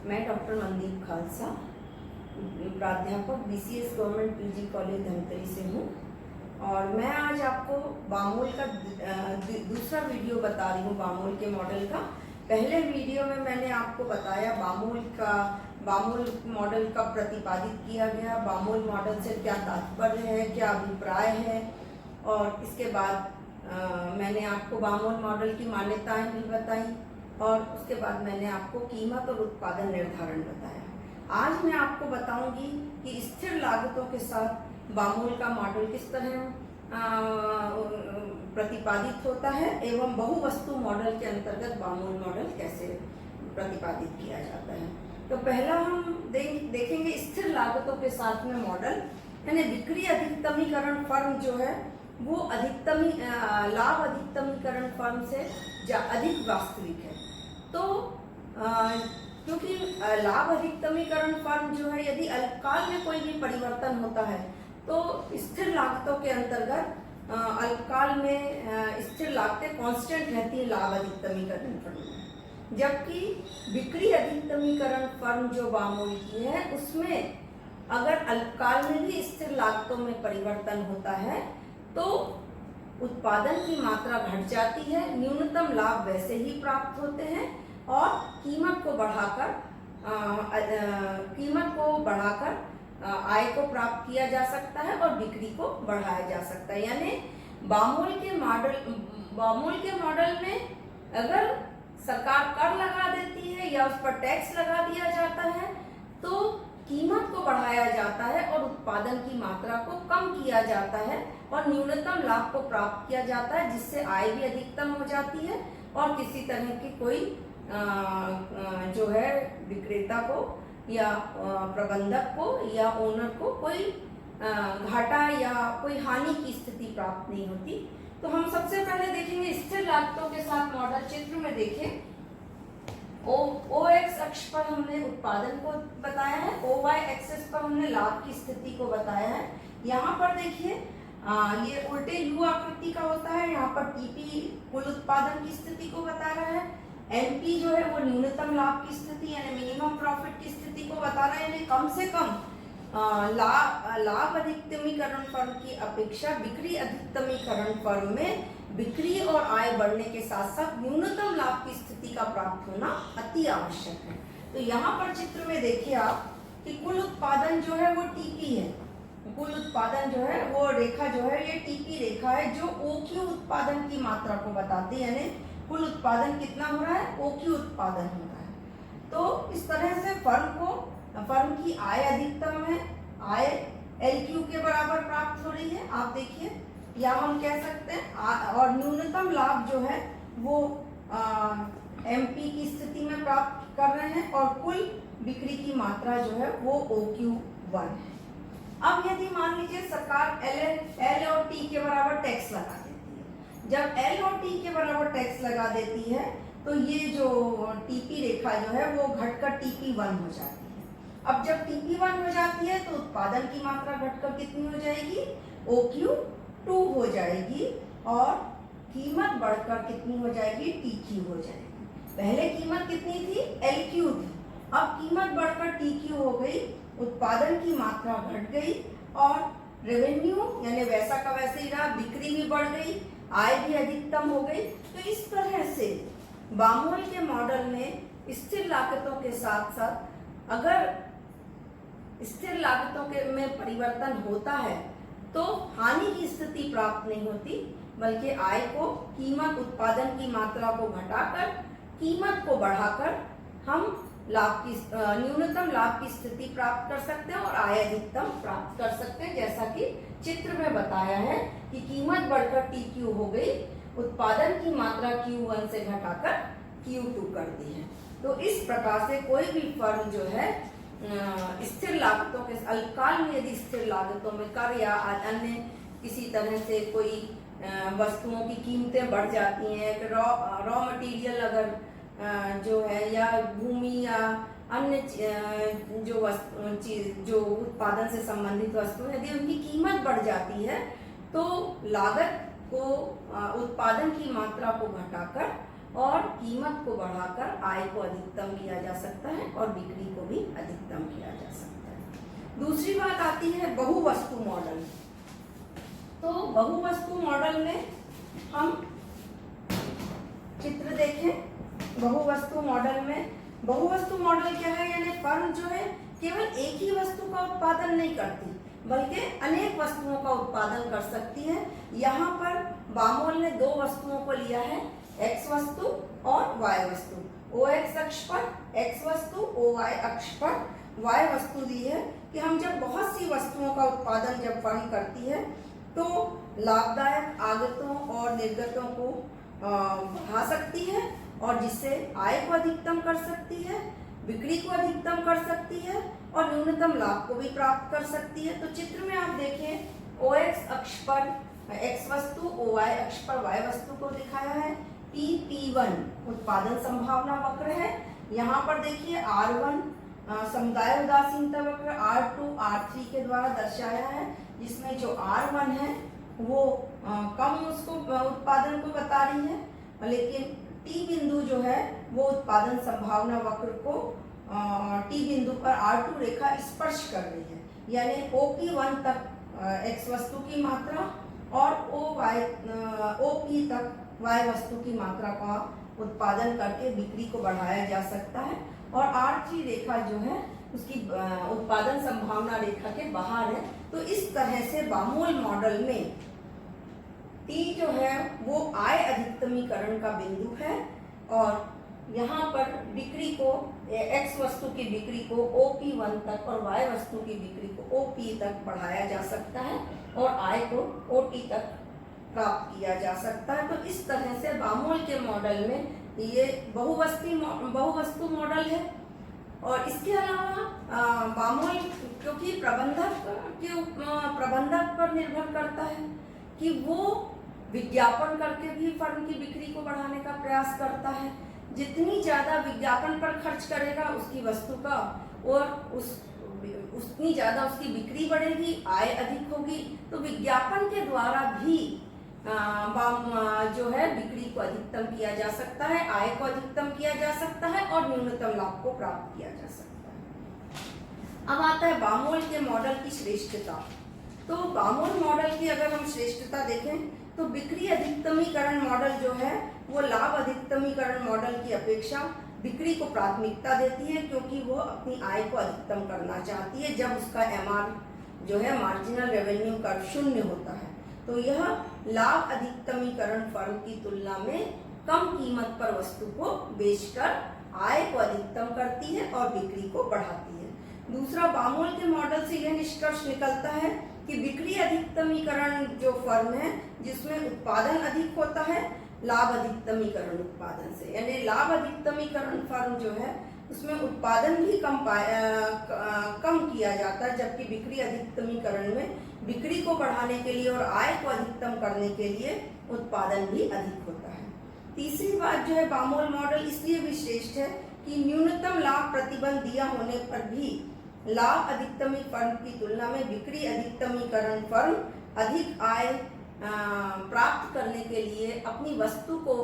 मैं डॉक्टर मनदीप खालसा, प्राध्यापक BCS government PG college Dhamtari से हूँ। और मैं आज आपको बामूल का दूसरा वीडियो बता रही हूँ, बामूल के मॉडल का। पहले वीडियो में मैंने आपको बताया बामूल मॉडल कब प्रतिपादित किया गया, बामूल मॉडल से क्या तात्पर्य है, क्या अभिप्राय है, और इसके बाद मैंने आपको बामूल मॉडल की मान्यताएं भी बताई, और उसके बाद मैंने आपको कीमत और उत्पादन निर्धारण बताया। आज मैं आपको बताऊंगी कि स्थिर लागतों के साथ बामूल का मॉडल किस तरह प्रतिपादित होता है एवं बहुवस्तु मॉडल के अंतर्गत बामूल मॉडल कैसे प्रतिपादित किया जाता है। तो पहला हम देखेंगे स्थिर लागतों के साथ में मॉडल, यानी बिक्री अधिकतमीकरण फर्म जो है वो लाभ अधिकतमीकरण फर्म से अधिक वास्तविक है। तो क्योंकि लाभ अधिकतमीकरण फर्म जो है, यदि अल्पकाल में कोई भी परिवर्तन होता है तो स्थिर लागतों के अंतर्गत अल्पकाल में स्थिर लागतें कांस्टेंट रहती है लाभ अधिकतमीकरण फर्म में, जबकि बिक्री अधिकतमीकरण फर्म जो बामूल की है उसमें अगर अल्पकाल में भी स्थिर लागतों में परिवर्तन होता है तो उत्पादन की मात्रा घट जाती है, न्यूनतम लाभ वैसे ही प्राप्त होते हैं और कीमत को बढ़ाकर आय को प्राप्त किया जा सकता है और बिक्री को बढ़ाया जा सकता है। यानी बामूल के मॉडल में अगर सरकार कर लगा देती है या उस पर टैक्स लगा दिया जाता है तो कीमत को बढ़ाया जाता है और उत्पादन की मात्रा को कम किया जाता है और न्यूनतम लाभ को प्राप्त किया जाता है, जिससे आय भी अधिकतम हो जाती है और किसी तरह की कोई जो है विक्रेता को या प्रबंधक को या ओनर को कोई घाटा या कोई हानि की स्थिति प्राप्त नहीं होती। तो हम सबसे पहले देखेंगे स्थिर लागतों के साथ मॉडल। चित्र में देखें, ओ एक्स अक्ष पर हमने उत्पादन को बताया है, ओ वाई एक्सिस पर हमने लाभ की स्थिति को बताया है। यहाँ पर देखिए ये उल्टे यू आकृति का होता है, यहाँ पर टीपी कुल उत्पादन की स्थिति को बता रहा है, एनपी जो है वो न्यूनतम लाभ की स्थिति यानी मिनिमम प्रॉफिट की स्थिति को बता रहा है, यानी कम से कम लाभ अधिकतमीकरण फर्म की अपेक्षा बिक्री अधिकतमीकरण फर्म में बिक्री और आय बढ़ने के साथ साथ न्यूनतम लाभ की स्थिति का प्राप्त होना अति आवश्यक है। तो यहाँ पर चित्र में देखिए आप कि कुल उत्पादन जो है वो टीपी है, कुल उत्पादन जो है वो रेखा जो है ये टीपी रेखा है जो ओक्यू उत्पादन की मात्रा को बताती है, यानी कुल उत्पादन कितना हो रहा है, ओक्यू उत्पादन हो रहा है। तो इस तरह से फर्म की आय अधिकतम है, आय एलक्यू के बराबर प्राप्त हो रही है, आप देखिए, या हम कह सकते हैं, और न्यूनतम लाभ जो है वो एमपी की स्थिति में प्राप्त कर रहे हैं और कुल बिक्री की मात्रा जो है वो OQ1 है। अब यदि मान लीजिए सरकार एल और टी के बराबर टैक्स लगा देती है, जब एल और टी के बराबर टैक्स लगा देती है तो ये जो टीपी रेखा जो है वो घटकर TP1 हो जाती है। अब जब TP1 हो जाती है तो उत्पादन की मात्रा घटकर कितनी हो जाएगी, OQ2 हो जाएगी और कीमत बढ़कर कितनी हो जाएगी, TQ हो जाएगी। पहले कीमत कितनी थी, LQ थी, अब कीमत बढ़कर TQ हो गई, उत्पादन की मात्रा घट गई और रेवेन्यू यानी वैसा का वैसे ही रहा, बिक्री भी बढ़ गई, आय भी अधिकतम हो गई। तो इस तरह से बामूल के मॉडल में स्थिर लागतों के साथ साथ अगर स्थिर लागतों के में परिवर्तन होता है तो हानि की स्थिति प्राप्त नहीं होती, बल्कि आय को उत्पादन की मात्रा को घटाकर कीमत को बढ़ाकर हम न्यूनतम लाभ की स्थिति प्राप्त कर सकते हैं और आय अधिकतम प्राप्त कर सकते हैं, जैसा कि चित्र में बताया है कि कीमत बढ़कर TQ हो गई, उत्पादन की मात्रा Q1 से घटाकर Q2 कर दी है। तो इस प्रकार से कोई भी फर्म जो है स्थिर लागतों के अल्पकाल में यदि स्थिर लागतों में कर या अन्य किसी तरह से कोई वस्तुओं की कीमतें बढ़ जाती हैं, रॉ मटेरियल अगर जो है या भूमि या अन्य जो उत्पादन से संबंधित वस्तु यदि उनकी कीमत बढ़ जाती है तो लागत को उत्पादन की मात्रा को घटाकर और कीमत को बढ़ाकर आय को अधिकतम किया जा सकता है और बिक्री को भी अधिकतम किया जा सकता है। दूसरी बात आती है बहुवस्तु मॉडल। तो बहुवस्तु मॉडल में हम चित्र देखें। बहुवस्तु मॉडल में, बहुवस्तु मॉडल क्या है, यानी फर्म जो है केवल एक ही वस्तु का उत्पादन नहीं करती बल्कि अनेक वस्तुओं का उत्पादन कर सकती है। यहाँ पर बामोल ने दो वस्तुओं को लिया है, एक्स वस्तु और वाई वस्तु। ओ एक्स अक्ष पर एक्स वस्तु, ओ वाई अक्ष पर वाई वस्तु दी है कि हम जब बहुत सी वस्तुओं का उत्पादन जब फर्म करती है तो लाभदायक आगतों और निर्गतों को बढ़ा सकती है और जिससे आय को अधिकतम कर सकती है, बिक्री को अधिकतम कर सकती है और न्यूनतम लाभ को भी प्राप्त कर सकती है। तो चित्र में आप देखें, ओ एक्स अक्ष पर एक्स वस्तु, ओ वाई अक्ष पर वाई वस्तु को दिखाया है। P1 उत्पादन संभावना वक्र है। यहाँ पर देखिए R1 समुदाय उदासीनता वक्र, R2 R3 के द्वारा दर्शाया है, जिसमें जो R1 है वो कम उसको उत्पादन को बता रही है, लेकिन T बिंदु जो है वो उत्पादन संभावना वक्र को T बिंदु पर R2 रेखा स्पर्श कर रही है, यानी OP1 तक X वस्तु की मात्रा और OP तक Y वस्तु की मात्रा का उत्पादन करके बिक्री को बढ़ाया जा सकता है। और R3 रेखा जो है उसकी उत्पादन संभावना रेखा के बाहर है। तो इस तरह से बामोल मॉडल में T जो है वो आय अधिकतमीकरण का बिंदु है और यहाँ पर बिक्री को, X वस्तु की बिक्री को OP1 तक और Y वस्तु की बिक्री को OP तक बढ़ाया जा सकता है और आय को OT तक प्राप्त किया जा सकता है। तो इस तरह से बामोल के मॉडल में ये बहुवस्तु मॉडल है। और इसके अलावा बामोल क्योंकि प्रबंधक पर निर्भर करता है कि वो विज्ञापन करके भी फर्म की बिक्री को बढ़ाने का प्रयास करता है। जितनी ज्यादा विज्ञापन पर खर्च करेगा उसकी वस्तु का और उतनी ज्यादा उसकी बिक्री बढ़ेगी, आय अधिक होगी। तो विज्ञापन के द्वारा भी जो है बिक्री को अधिकतम किया जा सकता है, आय को अधिकतम किया जा सकता है और न्यूनतम लाभ को प्राप्त किया जा सकता है। अब आता है बामोल के मॉडल की श्रेष्ठता। तो बामोल मॉडल की अगर हम श्रेष्ठता देखें तो बिक्री अधिकतमीकरण मॉडल जो है वो लाभ अधिकतमीकरण मॉडल की अपेक्षा बिक्री को प्राथमिकता देती है, क्योंकि वो अपनी आय को अधिकतम करना चाहती है जब उसका MR जो है मार्जिनल रेवेन्यू कर्व 0 होता है। तो यह लाभ अधिकतमीकरण फर्म की तुलना में कम कीमत पर वस्तु को बेचकर आय को अधिकतम करती है और बिक्री को बढ़ाती है। दूसरा, बामोल के मॉडल से यह निष्कर्ष निकलता है कि बिक्री अधिकतमीकरण जो फर्म है जिसमें उत्पादन अधिक होता है लाभ अधिकतमीकरण उत्पादन से, यानी लाभ अधिकतमीकरण फर्म जो है उसमें उत्पादन भी कम किया जाता है, जबकि बिक्री अधिकतमीकरण में बिक्री को बढ़ाने के लिए और आय को अधिकतम करने के लिए उत्पादन भी अधिक होता है। तीसरी बात जो है, बामोल मॉडल इसलिए भी श्रेष्ठ है कि न्यूनतम लाभ प्रतिबंध दिया होने पर भी लाभ अधिकतमी फर्म की तुलना में बिक्री अधिकतमीकरण फर्म अधिक आय प्राप्त करने के लिए, अपनी वस्तु को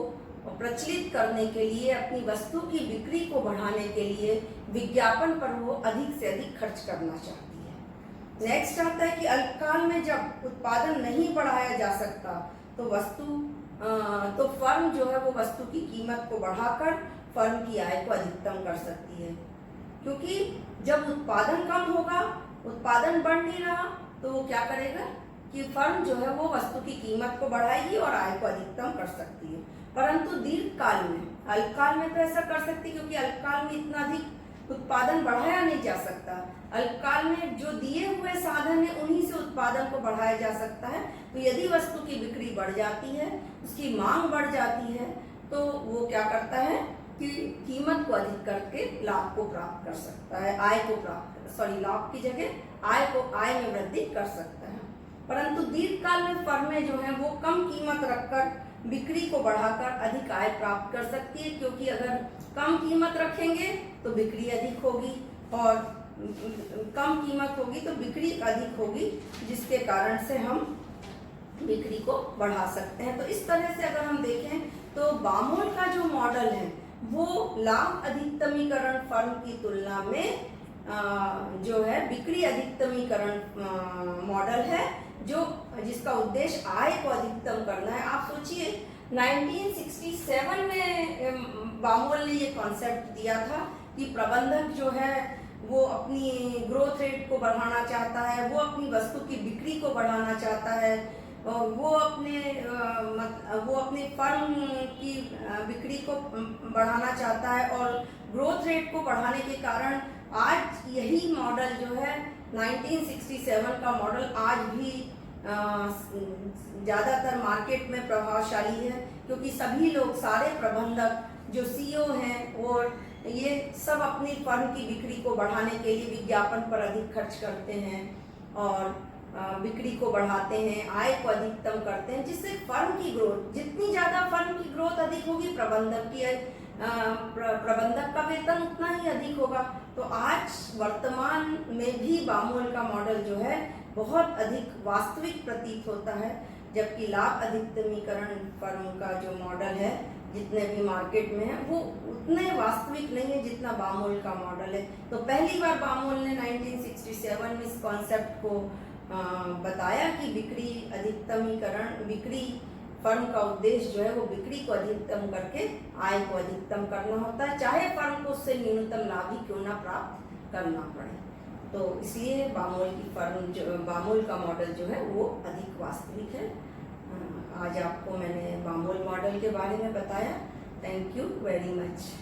प्रचलित करने के लिए, अपनी वस्तु की बिक्री को बढ़ाने के लिए विज्ञापन पर वो अधिक से अधिक खर्च करना चाहती है। नेक्स्ट आता है कि अल्पकाल में जब उत्पादन नहीं बढ़ाया जा सकता तो फर्म जो है वो वस्तु की कीमत को बढ़ाकर फर्म की आय को अधिकतम कर सकती है, क्योंकि जब उत्पादन कम होगा, उत्पादन बढ़ नहीं रहा, तो वो क्या करेगा कि फर्म जो है वो वस्तु की कीमत को बढ़ाएगी और आय को अधिकतम कर सकती है। परंतु दीर्घकाल में, अल्पकाल में तो ऐसा कर सकती, क्योंकि अल्पकाल में इतना अधिक उत्पादन बढ़ाया नहीं जा सकता। अल्पकाल में जो दिए हुए साधन है उन्हीं से उत्पादन को बढ़ाया जा सकता है। तो यदि वस्तु की बिक्री बढ़ जाती है, उसकी मांग बढ़ जाती है, तो वो क्या करता है कि कीमत को अधिक करके लाभ को प्राप्त कर सकता है, लाभ की जगह आय में वृद्धि कर सकता है। परंतु दीर्घकाल में फर्में जो है वो कम कीमत रखकर बिक्री को बढ़ाकर अधिक आय प्राप्त कर सकती है, क्योंकि अगर कम कीमत रखेंगे तो बिक्री अधिक होगी और कम कीमत होगी तो बिक्री अधिक होगी, जिसके कारण से हम बिक्री को बढ़ा सकते हैं। तो इस तरह से अगर हम देखें तो बामोल का जो मॉडल है वो लाभ अधिकतमीकरण फर्म की तुलना में जो है बिक्री अधिकतमीकरण मॉडल है, जो जिसका उद्देश्य आय को अधिकतम करना है। आप सोचिए 1967 में बामोल ने ये कॉन्सेप्ट दिया था कि प्रबंधक जो है वो अपनी ग्रोथ रेट को बढ़ाना चाहता है, वो अपनी वस्तु की बिक्री को बढ़ाना चाहता है, वो अपने फर्म की बिक्री को बढ़ाना चाहता है और ग्रोथ रेट को बढ़ाने के कारण आज यही मॉडल जो है 1967 का मॉडल आज भी ज़्यादातर मार्केट में प्रभावशाली है, क्योंकि सभी लोग, सारे प्रबंधक जो सीईओ हैं और ये सब अपनी फर्म की बिक्री को बढ़ाने के लिए विज्ञापन पर अधिक खर्च करते हैं और बिक्री को बढ़ाते हैं, आय को अधिकतम करते हैं, जिससे फर्म की ग्रोथ, जितनी ज़्यादा फर्म की ग्रोथ अधिक होगी प्रबंधक का वेतन उतना ही अधिक होगा। तो आज वर्तमान में भी बामोल का मॉडल जो है बहुत अधिक वास्तविक प्रतीत होता है, जबकि लाभ अधिकतमीकरण फर्म का जो मॉडल है जितने भी मार्केट में है वो उतने वास्तविक नहीं है जितना बामोल का मॉडल है। तो पहली बार बामोल ने 1967 में इस कॉन्सेप्ट को बताया कि बिक्री अधिकतमीकरण, बिक्री फर्म का उद्देश्य जो है वो बिक्री को अधिकतम करके आय को अधिकतम करना होता है, चाहे फर्म को उससे न्यूनतम लाभ ही क्यों ना प्राप्त करना पड़े। तो इसलिए बामोल का मॉडल जो है वो अधिक वास्तविक है। आज आपको मैंने बामोल मॉडल के बारे में बताया। Thank you very much.